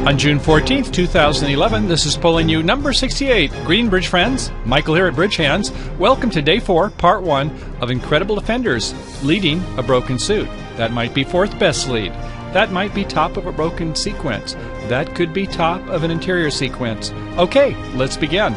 On June 14th, 2011, this is polling you number 68. Greeting Bridge friends, Michael here at BridgeHands. Welcome to Day 4, Part 1 of Incredible Defenders, leading a broken suit. That might be fourth best lead. That might be top of a broken sequence. That could be top of an interior sequence. Okay, let's begin.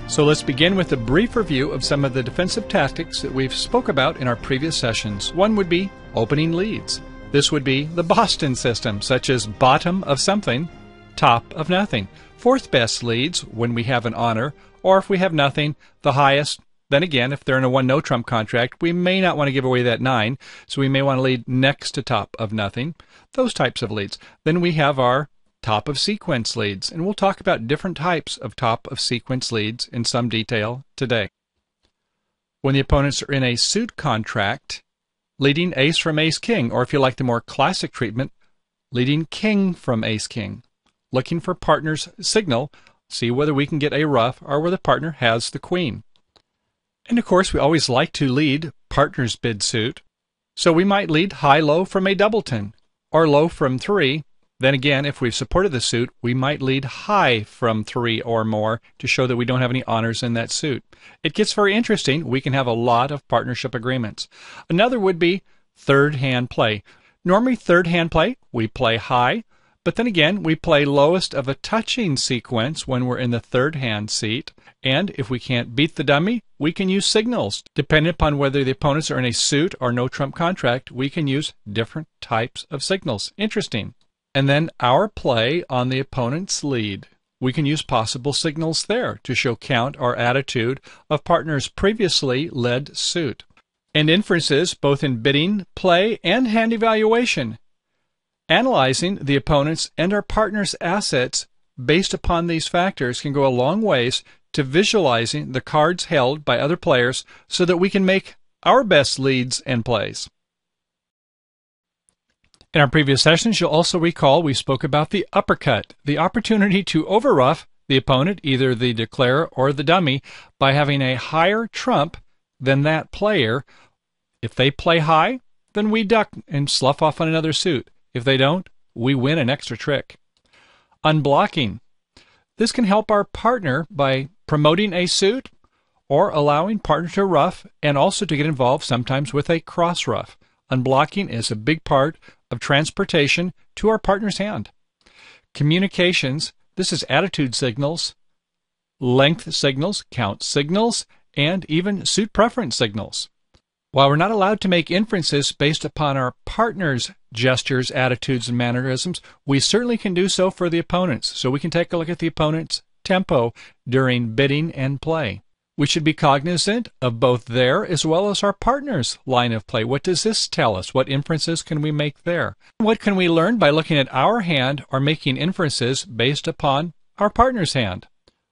So let's begin with a brief review of some of the defensive tactics that we've spoke about in our previous sessions. One would be opening leads. This would be the Boston system, such as bottom of something, top of nothing. Fourth best leads when we have an honor, or if we have nothing, the highest. Then again, if they're in a one no-trump contract, we may not want to give away that 9, so we may want to lead next to top of nothing. Those types of leads. Then we have our top of sequence leads, and we'll talk about different types of top of sequence leads in some detail today. When the opponents are in a suit contract, leading ace from ace-king, or if you like the more classic treatment, leading king from ace-king. Looking for partner's signal, see whether we can get a ruff or where the partner has the queen. And of course, we always like to lead partner's bid suit, so we might lead high-low from a doubleton, or low from 3. Then again, if we've supported the suit, we might lead high from 3 or more to show that we don't have any honors in that suit. It gets very interesting. We can have a lot of partnership agreements. Another would be third hand play. Normally, third hand play, we play high, but then again, we play lowest of a touching sequence when we're in the third hand seat. And if we can't beat the dummy, we can use signals. Depending upon whether the opponents are in a suit or no trump contract, we can use different types of signals. Interesting. And then our play on the opponent's lead. We can use possible signals there to show count or attitude of partners previously led suit. And inferences both in bidding, play, and hand evaluation. Analyzing the opponent's and our partner's assets based upon these factors can go a long ways to visualizing the cards held by other players so that we can make our best leads and plays. In our previous sessions, you'll also recall we spoke about the uppercut, the opportunity to overruff the opponent, either the declarer or the dummy, by having a higher trump than that player. If they play high, then we duck and slough off on another suit. If they don't, we win an extra trick. Unblocking. This can help our partner by promoting a suit or allowing partner to ruff and also to get involved sometimes with a cross ruff. Unblocking is a big part of transportation to our partner's hand. Communications, this is attitude signals, length signals, count signals, and even suit preference signals. While we're not allowed to make inferences based upon our partner's gestures, attitudes, and mannerisms, we certainly can do so for the opponents. So we can take a look at the opponent's tempo during bidding and play. We should be cognizant of both their as well as our partner's line of play. What does this tell us? What inferences can we make there? What can we learn by looking at our hand or making inferences based upon our partner's hand?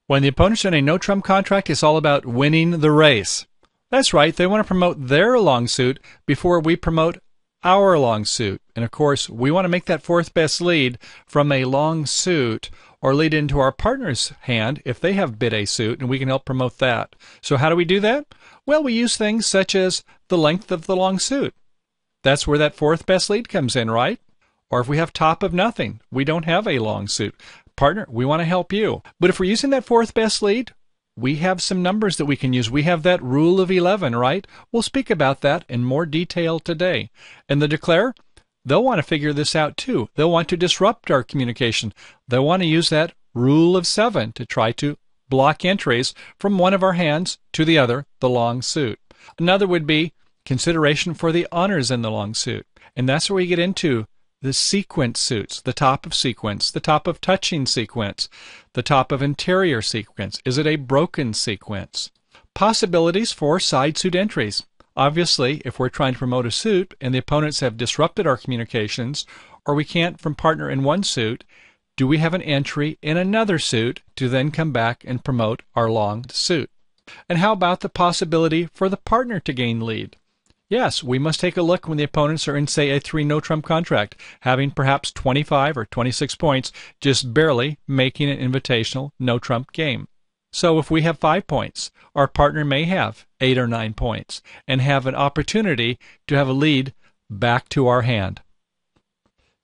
When the opponent's in a no-trump contract, it's all about winning the race. That's right, they want to promote their long suit before we promote our long suit. And of course, we want to make that fourth best lead from a long suit or lead into our partner's hand if they have bid a suit, and we can help promote that. So how do we do that? Well, we use things such as the length of the long suit. That's where that fourth best lead comes in, right? Or if we have top of nothing, we don't have a long suit. Partner, we want to help you. But if we're using that fourth best lead, we have some numbers that we can use. We have that rule of 11, right? We'll speak about that in more detail today. And the declarer, they'll want to figure this out too. They'll want to disrupt our communication. They'll want to use that rule of 7 to try to block entries from one of our hands to the other, the long suit. Another would be consideration for the honors in the long suit. And that's where we get into the sequence suits, the top of sequence, the top of touching sequence, the top of interior sequence. Is it a broken sequence? Possibilities for side suit entries. Obviously, if we're trying to promote a suit and the opponents have disrupted our communications, or we can't from partner in one suit, do we have an entry in another suit to then come back and promote our long suit? And how about the possibility for the partner to gain lead? Yes, we must take a look when the opponents are in, say, a 3 no-trump contract, having perhaps 25 or 26 points, just barely making an invitational no-trump game. So if we have 5 points, our partner may have 8 or 9 points and have an opportunity to have a lead back to our hand.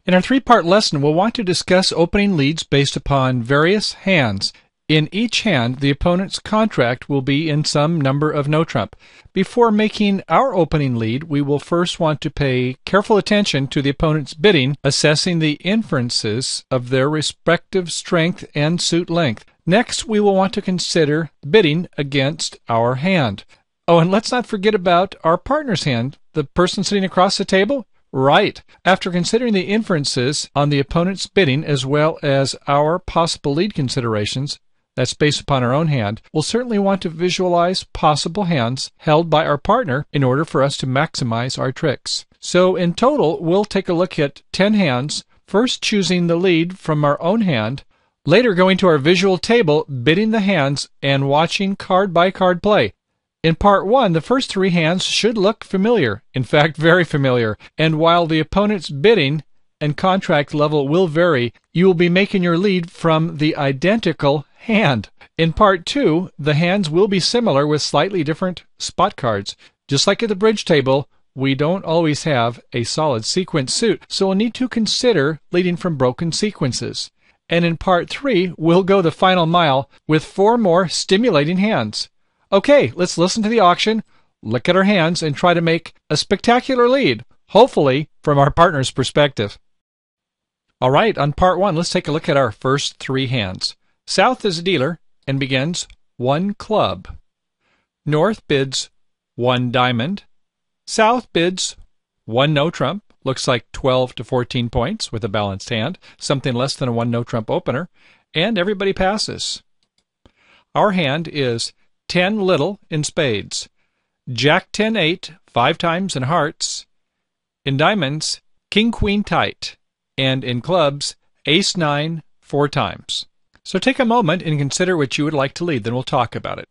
In our three-part lesson, we'll want to discuss opening leads based upon various hands. In each hand, the opponent's contract will be in some number of no trump. Before making our opening lead, we will first want to pay careful attention to the opponent's bidding, assessing the inferences of their respective strength and suit length. Next, we will want to consider bidding against our hand. Oh, and let's not forget about our partner's hand, the person sitting across the table. Right. After considering the inferences on the opponent's bidding as well as our possible lead considerations, that's based upon our own hand, we'll certainly want to visualize possible hands held by our partner in order for us to maximize our tricks. So in total, we'll take a look at 10 hands, first choosing the lead from our own hand, later going to our visual table, bidding the hands, and watching card by card play. In part 1, the first 3 hands should look familiar, in fact very familiar, and while the opponent's bidding and contract level will vary, you will be making your lead from the identical hand. In part 2, the hands will be similar with slightly different spot cards. Just like at the bridge table, we don't always have a solid sequence suit, so we'll need to consider leading from broken sequences. And in part 3, we'll go the final mile with 4 more stimulating hands. Okay, let's listen to the auction, look at our hands, and try to make a spectacular lead, hopefully from our partner's perspective. All right, on part 1, let's take a look at our first 3 hands. South is a dealer and begins 1 club. North bids 1 diamond. South bids 1 no trump. Looks like 12 to 14 points with a balanced hand, something less than a 1 no trump opener, and everybody passes. Our hand is 10 little in spades, Jack 10-8 5 times in hearts, in diamonds King Queen tight, and in clubs Ace 9 4 times. So take a moment and consider what you would like to lead, then we'll talk about it.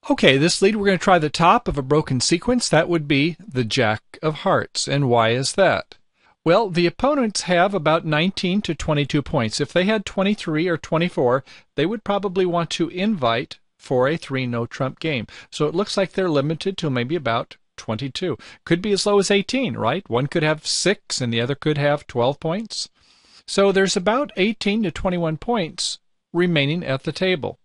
Okay, this lead we're going to try the top of a broken sequence. That would be the Jack of Hearts. And why is that? Well, the opponents have about 19 to 22 points. If they had 23 or 24, they would probably want to invite for a 3 no trump game. So it looks like they're limited to maybe about 22. Could be as low as 18, right? One could have 6 and the other could have 12 points. So there's about 18 to 21 points remaining at the table.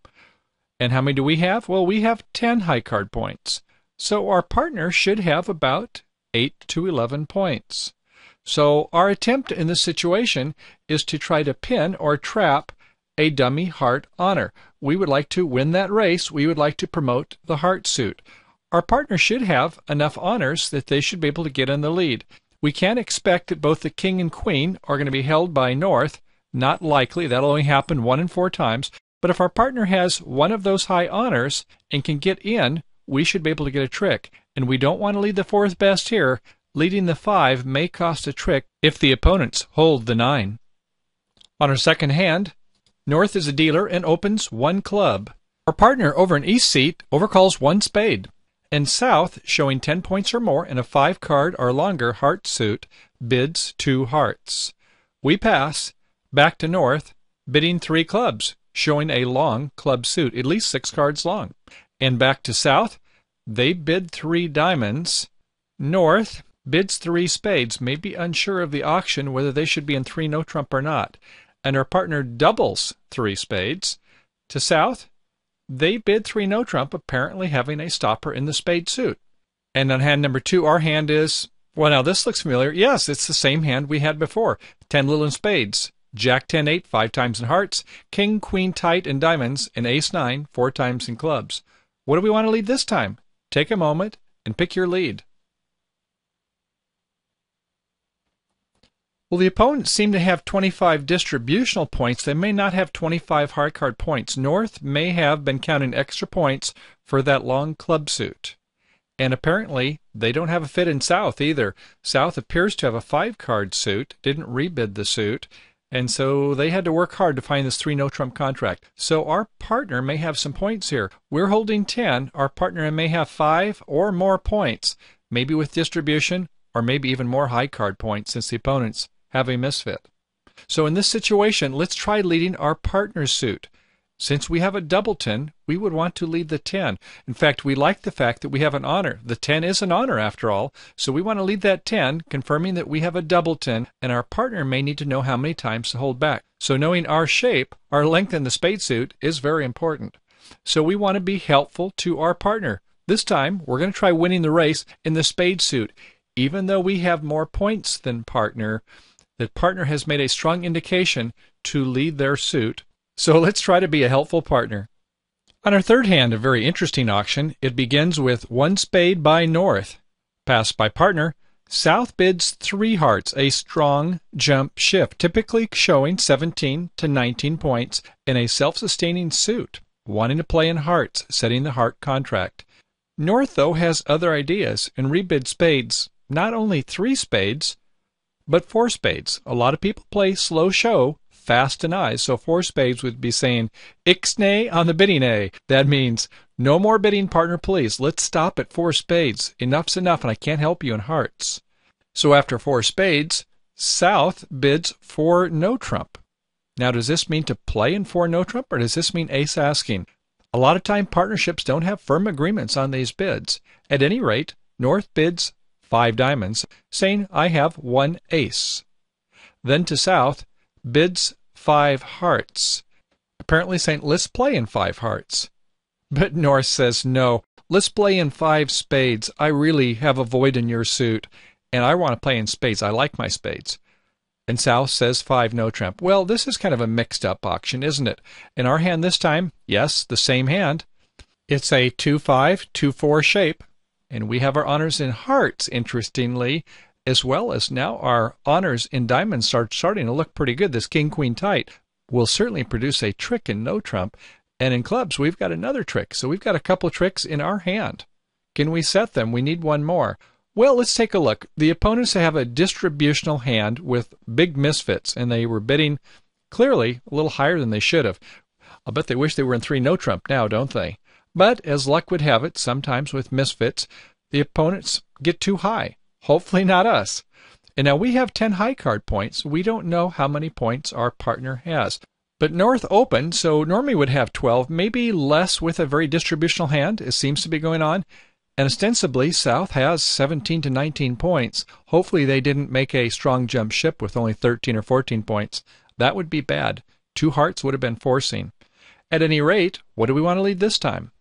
And how many do we have? Well, we have 10 high card points. So our partner should have about 8 to 11 points. So our attempt in this situation is to try to pin or trap a dummy heart honor. We would like to win that race. We would like to promote the heart suit. Our partner should have enough honors that they should be able to get in the lead. We can't expect that both the king and queen are going to be held by North. Not likely. That'll only happen 1 in 4 times. But if our partner has one of those high honors and can get in, we should be able to get a trick. And we don't want to lead the 4th best here. Leading the 5 may cost a trick if the opponents hold the 9. On our second hand, North is a dealer and opens 1 club. Our partner over in East seat overcalls 1 spade. And South, showing 10 points or more and a 5 card or longer heart suit, bids 2 hearts. We pass back to North, bidding 3 clubs, showing a long club suit, at least 6 cards long. And back to South, they bid 3 diamonds. North bids 3 spades, may be unsure of the auction whether they should be in 3 no trump or not. And our partner doubles 3 spades. To South, they bid 3 no trump, apparently having a stopper in the spade suit. And on hand number 2, our hand is, well, now this looks familiar. Yes, it's the same hand we had before. 10 little in spades, Jack 10-8 5 times in hearts, King Queen tight in diamonds, and Ace 9 4 times in clubs. What do we want to lead this time? Take a moment and pick your lead. Well, the opponents seem to have 25 distributional points. They may not have 25 high card points. North may have been counting extra points for that long club suit. And apparently, they don't have a fit in South either. South appears to have a 5 card suit, didn't rebid the suit, and so they had to work hard to find this 3 no trump contract. So our partner may have some points here. We're holding 10. Our partner may have 5 or more points, maybe with distribution, or maybe even more high card points since the opponents have a misfit. So in this situation, let's try leading our partner's suit. Since we have a doubleton, we would want to lead the 10. In fact, we like the fact that we have an honor. The 10 is an honor after all, so we want to lead that 10, confirming that we have a doubleton, and our partner may need to know how many times to hold back. So knowing our shape, our length in the spade suit is very important. So we want to be helpful to our partner. This time, we're going to try winning the race in the spade suit. Even though we have more points than partner, the partner has made a strong indication to lead their suit. So let's try to be a helpful partner. On our third hand, a very interesting auction, it begins with 1 spade by North. Passed by partner, South bids 3 hearts, a strong jump shift, typically showing 17 to 19 points in a self-sustaining suit, wanting to play in hearts, setting the heart contract. North, though, has other ideas and rebid spades, not only 3 spades, but 4 spades. A lot of people play slow show, fast and eyes, so 4 spades would be saying, Ixnay on the bidding A. That means, no more bidding, partner, please. Let's stop at 4 spades. Enough's enough, and I can't help you in hearts. So after 4 spades, South bids 4 no trump. Now, does this mean to play in 4 no trump, or does this mean ace asking? A lot of time, partnerships don't have firm agreements on these bids. At any rate, North bids 5 diamonds, saying, I have 1 ace. Then to South, bids 5 hearts, apparently saying, let's play in 5 hearts. But North says, no, let's play in 5 spades. I really have a void in your suit, and I want to play in spades. I like my spades. And South says 5 no trump. Well, this is kind of a mixed-up auction, isn't it? In our hand this time, yes, the same hand. It's a 2-5, 2-4 shape, and we have our honors in hearts, interestingly, as well as now our honors in diamonds are starting to look pretty good. This king-queen tight will certainly produce a trick in no trump. And in clubs, we've got another trick. So we've got a couple of tricks in our hand. Can we set them? We need one more. Well, let's take a look. The opponents have a distributional hand with big misfits, and they were bidding clearly a little higher than they should have. I'll bet they wish they were in 3 no trump now, don't they? But as luck would have it, sometimes with misfits, the opponents get too high. Hopefully not us. And now we have 10 high card points. We don't know how many points our partner has. But North opened, so normally would have 12, maybe less with a very distributional hand. It seems to be going on. And ostensibly, South has 17 to 19 points. Hopefully they didn't make a strong jump ship with only 13 or 14 points. That would be bad. 2 hearts would have been forcing. At any rate, what do we want to lead this time?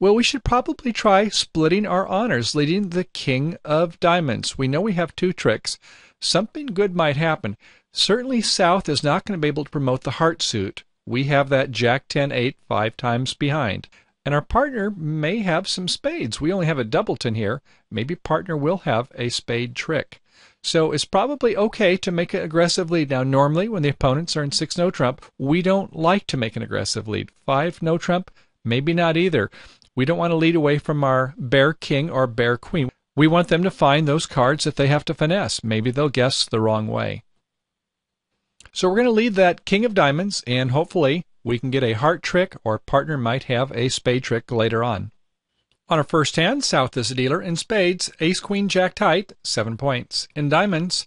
Well, we should probably try splitting our honors, leading the king of diamonds. We know we have 2 tricks. Something good might happen. Certainly South is not going to be able to promote the heart suit. We have that Jack 10-8 5 times behind. And our partner may have some spades. We only have a doubleton here. Maybe partner will have a spade trick. So it's probably okay to make an aggressive lead. Now, normally when the opponents are in 6 no trump, we don't like to make an aggressive lead. 5 no trump, maybe not either. We don't want to lead away from our bear king or bear queen. We want them to find those cards that they have to finesse. Maybe they'll guess the wrong way. So we're going to lead that king of diamonds, and hopefully we can get a heart trick, or partner might have a spade trick later on. On our first hand, South is a dealer. In spades, ace, queen, jack tight, 7 points. In diamonds,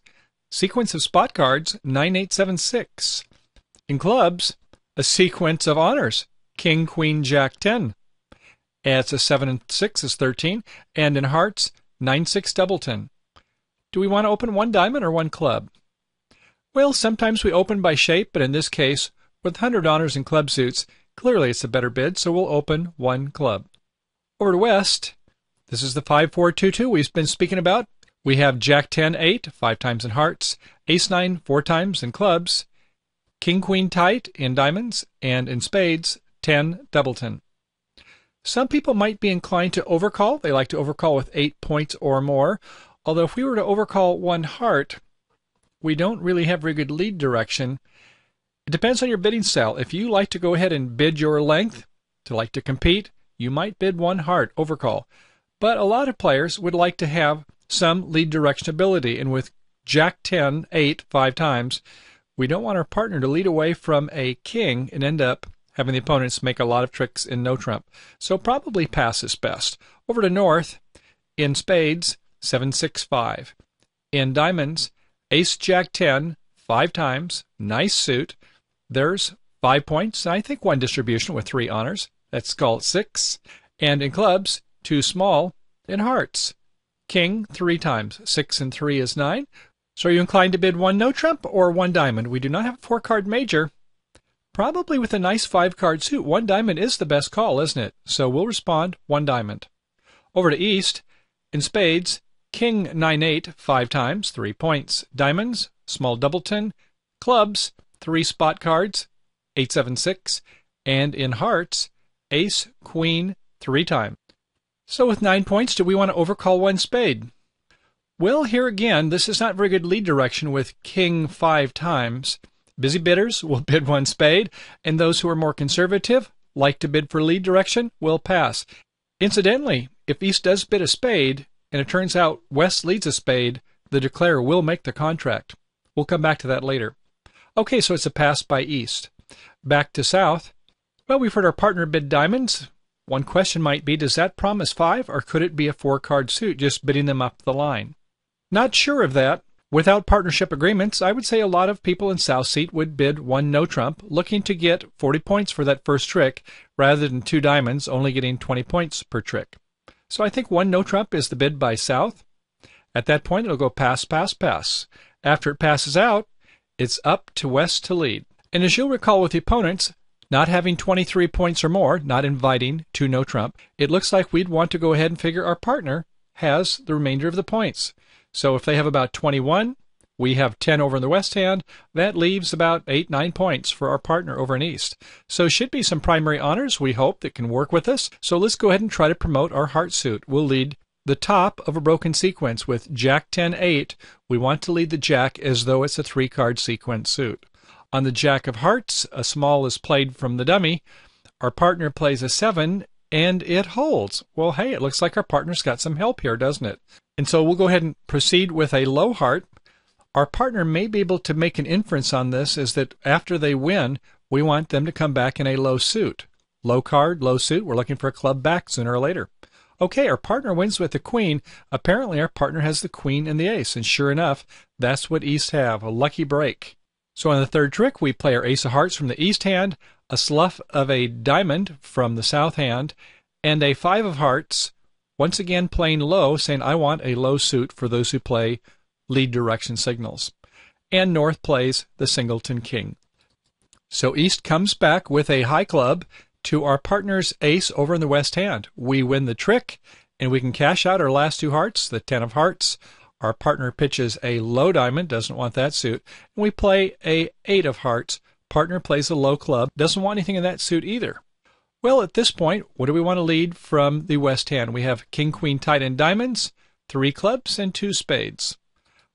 sequence of spot cards, 9, 8, 7, 6. In clubs, a sequence of honors, king, queen, jack, 10. Adds a 7 and 6 is 13. And in hearts, 9, 6, doubleton. Do we want to open 1 diamond or 1 club? Well, sometimes we open by shape, but in this case, with 100 honors in club suits, clearly it's a better bid, so we'll open 1 club. Over to West, this is the 5-4-2-2 we've been speaking about. We have Jack 10-8, 5 times in hearts, Ace 9, 4 times in clubs, King Queen tight in diamonds, and in spades, 10 doubleton. Some people might be inclined to overcall. They like to overcall with 8 points or more, although if we were to overcall 1 heart, we don't really have very good lead direction. It depends on your bidding style. If you like to go ahead and bid your length, to like to compete, you might bid 1 heart overcall. But a lot of players would like to have some lead direction ability, and with Jack 10-8 5 times, we don't want our partner to lead away from a king and end up having the opponents make a lot of tricks in no trump. So probably pass is best. Over to North, in spades, 7-6-5. In diamonds, Ace Jack 10 5 times, nice suit. There's 5 points, I think one distribution with 3 honors. That's skull 6. And in clubs, 2 small. In hearts, king 3 times. 6 and 3 is 9. So are you inclined to bid 1 no trump or 1 diamond? We do not have a 4-card major. Probably with a nice 5-card suit, 1 diamond is the best call, isn't it? So we'll respond 1 diamond. Over to East, in spades, king 9-8 5 times, 3 points. Diamonds, small doubleton. Clubs, 3 spot cards, 8-7-6. And in hearts, ace, queen 3 times. So with 9 points, do we want to overcall 1 spade? Well, here again, this is not very good lead direction with king 5 times. Busy bidders will bid 1 spade, and those who are more conservative, like to bid for lead direction, will pass. Incidentally, if East does bid a spade, and it turns out West leads a spade, the declarer will make the contract. We'll come back to that later. Okay, so it's a pass by East. Back to South. Well, we've heard our partner bid diamonds. One question might be, does that promise 5, or could it be a 4-card suit, just bidding them up the line? Not sure of that. Without partnership agreements, I would say a lot of people in South Seat would bid 1 no trump, looking to get 40 points for that first trick, rather than 2 diamonds, only getting 20 points per trick. So I think 1 no trump is the bid by South. At that point, it'll go pass, pass, pass. After it passes out, it's up to West to lead. And as you'll recall with the opponents, not having 23 points or more, not inviting 2 no trump, it looks like we'd want to go ahead and figure our partner has the remainder of the points. So if they have about 21, we have 10 over in the West hand, that leaves about 8-9 points for our partner over in East. So should be some primary honors, we hope, that can work with us. So let's go ahead and try to promote our heart suit. We'll lead the top of a broken sequence with Jack 10-8. We want to lead the Jack as though it's a 3-card sequence suit. On the Jack of Hearts, a small is played from the dummy. Our partner plays a 7, and it holds. Well, hey, it looks like our partner's got some help here, doesn't it? And so we'll go ahead and proceed with a low heart. Our partner may be able to make an inference on this, is that after they win, we want them to come back in a low suit. Low card, low suit, we're looking for a club back sooner or later. Okay, our partner wins with the queen. Apparently our partner has the queen and the ace, and sure enough, that's what East have, a lucky break. So on the third trick, we play our ace of hearts from the East hand, a slough of a diamond from the South hand, and a 5 of hearts, once again playing low, saying I want a low suit for those who play lead direction signals. And North plays the singleton king. So East comes back with a high club to our partner's ace over in the West hand. We win the trick, and we can cash out our last 2 hearts, the 10 of hearts. Our partner pitches a low diamond, doesn't want that suit, and we play a 8 of hearts. Partner plays a low club, doesn't want anything in that suit either. Well, at this point, what do we want to lead from the West hand? We have king, queen, tight, and diamonds, 3 clubs, and 2 spades.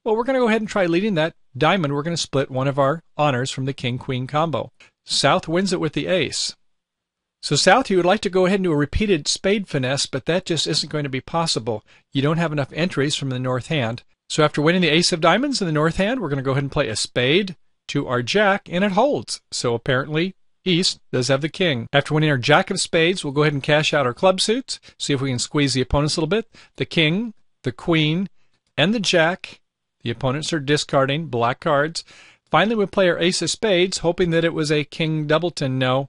Well, we're going to go ahead and try leading that diamond. We're going to split one of our honors from the king-queen combo. South wins it with the ace. So South, you would like to go ahead and do a repeated spade finesse, but that just isn't going to be possible. You don't have enough entries from the North hand. So after winning the ace of diamonds in the North hand, we're going to go ahead and play a spade to our Jack, and it holds. So apparently East does have the king. After winning our Jack of spades, we'll go ahead and cash out our club suits, see if we can squeeze the opponents a little bit. The king, the queen, and the Jack. The opponents are discarding black cards. Finally, we play our ace of spades, hoping that it was a king doubleton. No,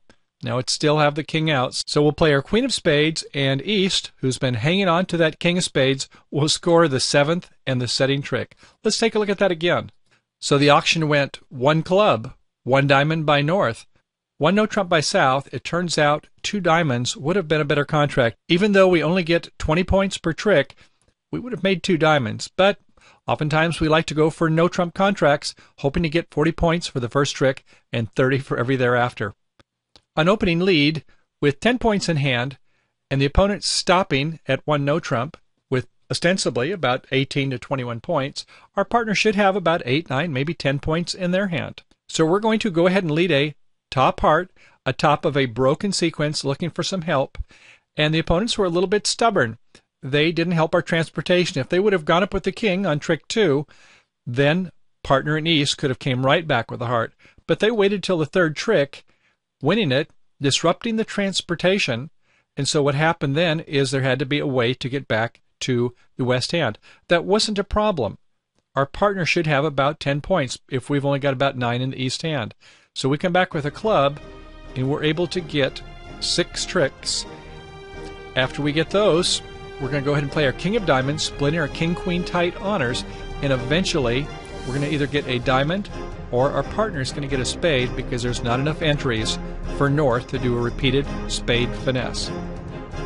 it still have the king out. So we'll play our queen of spades, and East, who's been hanging on to that king of spades, will score the 7th and the setting trick. Let's take a look at that again. So the auction went 1 club, 1 diamond by North, 1 no trump by South. It turns out 2 diamonds would have been a better contract. Even though we only get 20 points per trick, we would have made 2 diamonds. But oftentimes we like to go for no trump contracts, hoping to get 40 points for the first trick and 30 for every thereafter. An opening lead with 10 points in hand, and the opponent stopping at 1 no trump with ostensibly about 18 to 21 points, our partner should have about 8, 9, maybe 10 points in their hand. So we're going to go ahead and lead a top heart, atop of a broken sequence, looking for some help, and the opponents were a little bit stubborn. They didn't help our transportation. If they would have gone up with the king on trick 2, then partner in East could have came right back with a heart. But they waited till the third trick, winning it, disrupting the transportation, and so what happened then is there had to be a way to get back to the West hand. That wasn't a problem. Our partner should have about 10 points if we've only got about 9 in the East hand. So we come back with a club, and we're able to get 6 tricks. After we get those, we're going to go ahead and play our King of Diamonds, splitting our King, Queen, Tight honors, and eventually we're going to either get a diamond or our partner is going to get a spade because there's not enough entries for North to do a repeated spade finesse.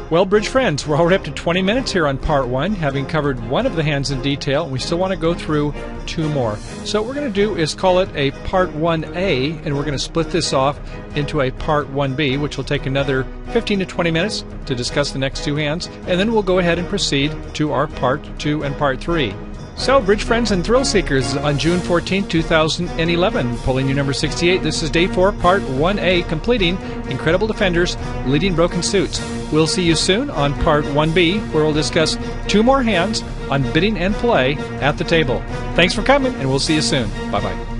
Well, bridge friends, we're already up to 20 minutes here on part 1, having covered one of the hands in detail, and we still want to go through 2 more. So what we're going to do is call it a part 1A, and we're going to split this off into a part 1B, which will take another 15 to 20 minutes to discuss the next 2 hands, and then we'll go ahead and proceed to our part 2 and part 3. So, bridge friends and thrill seekers, on June 14, 2011, pulling you number 68, this is day 4, part 1A, completing Incredible Defenders, Leading Broken Suits. We'll see you soon on part 1B, where we'll discuss 2 more hands on bidding and play at the table. Thanks for coming, and we'll see you soon. Bye-bye.